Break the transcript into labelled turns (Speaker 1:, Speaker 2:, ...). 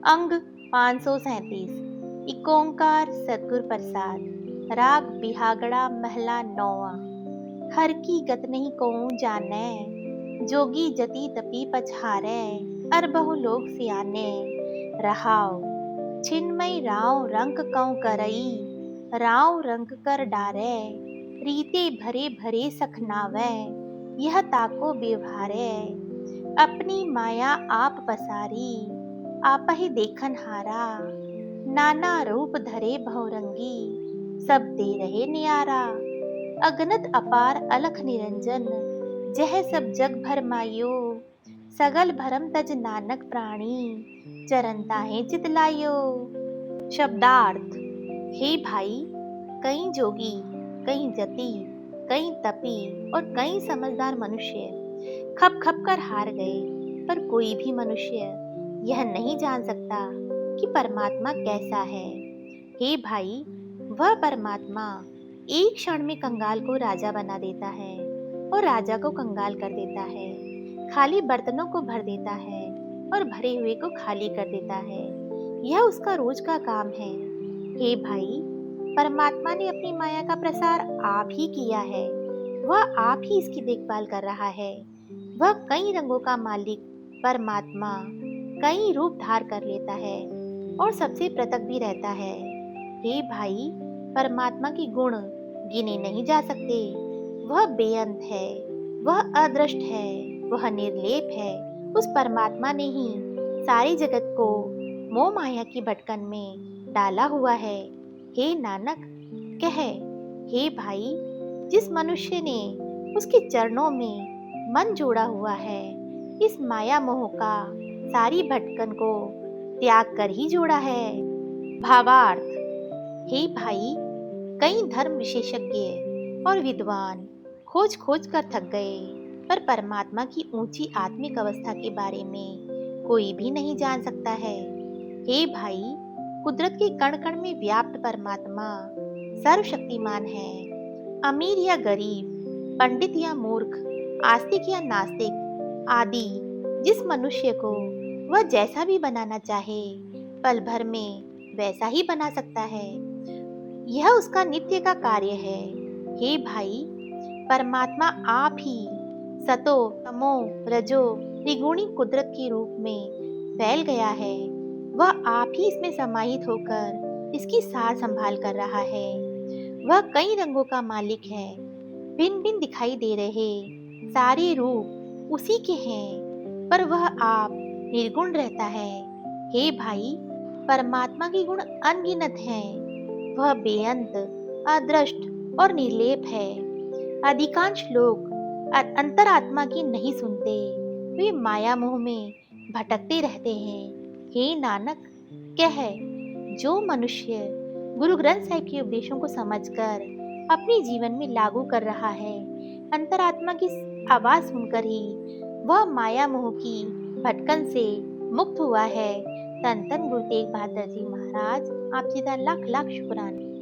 Speaker 1: अंग 537। एक ओंकार सतगुर प्रसाद। राग बिहागड़ा महला नौवा। हर की गत नहीं कोऊ जाने, जोगी जति तपी पछारे। अर बहु लोग सियाने रहाव, छिन्मय राव रंक कौ करई। राव रंक कर डारे, रीते भरे भरे सखनावे। यह ताको व्यवहारे, अपनी माया आप पसारी। आप ही देखन हारा, नाना रूप धरे भवरंगी। सब दे रहे न्यारा, अगनत अपार अलख निरंजन। जह सब जग भर मायो, सगल भरम तज नानक प्राणी। चरण ताहे चितलायो। शब्दार्थ। हे भाई, कई जोगी, कई जति, कई तपी और कई समझदार मनुष्य खप खप कर हार गए, पर कोई भी मनुष्य यह नहीं जान सकता कि परमात्मा कैसा है। हे भाई, वह परमात्मा एक क्षण में कंगाल को राजा बना देता है और राजा को कंगाल कर देता है। खाली बर्तनों को भर देता है और भरे हुए को खाली कर देता है। यह उसका रोज का काम है। हे भाई, परमात्मा ने अपनी माया का प्रसार आप ही किया है। वह आप ही इसकी देखभाल कर रहा है। वह कई रंगों का मालिक परमात्मा कई रूप धार कर लेता है और सबसे पृथक भी रहता है। हे भाई, परमात्मा के गुण गिने नहीं जा सकते। वह बेअंत है, वह अदृष्ट है, वह निर्लेप है। उस परमात्मा ने ही सारी जगत को मोह माया की भटकन में डाला हुआ है। हे नानक, कह, हे भाई, जिस मनुष्य ने उसके चरणों में मन जोड़ा हुआ है, इस माया मोह का सारी भटकन को त्याग कर ही जोड़ा है। भावार्थ। हे भाई, कई धर्म विशेषज्ञ और विद्वान खोज खोज कर थक गए, पर परमात्मा की ऊंची आत्मिक अवस्था के बारे में कोई भी नहीं जान सकता है। हे भाई, कुदरत के कण कण में व्याप्त परमात्मा सर्वशक्तिमान है। अमीर या गरीब, पंडित या मूर्ख, आस्तिक या नास्तिक आदि जिस मनुष्य को वह जैसा भी बनाना चाहे, पल भर में वैसा ही बना सकता है। यह उसका नित्य का कार्य है। हे भाई, परमात्मा आप ही सतो तमो रजो त्रिगुणी कुदरत के रूप में फैल गया है। वह आप ही इसमें समाहित होकर इसकी सार संभाल कर रहा है। वह कई रंगों का मालिक है। भिन्न भिन्न दिखाई दे रहे सारे रूप उसी के हैं, पर वह आप निर्गुण रहता है। हे भाई, परमात्मा के गुण अनगिनत हैं। वह बेअंत, अदृष्ट और निर्लेप है। अधिकांश लोग अंतरात्मा की नहीं सुनते, वे माया मोह में भटकते रहते हैं। हे नानक, कह, जो मनुष्य गुरु ग्रंथ साहिब के उपदेशों को समझकर अपने जीवन में लागू कर रहा है, अंतरात्मा की आवाज सुनकर ही वह माया मोह की भटकन से मुक्त हुआ है। धन धन गुरु तेग बहादुर जी महाराज, आप जी का लाख लाख शुक्राना।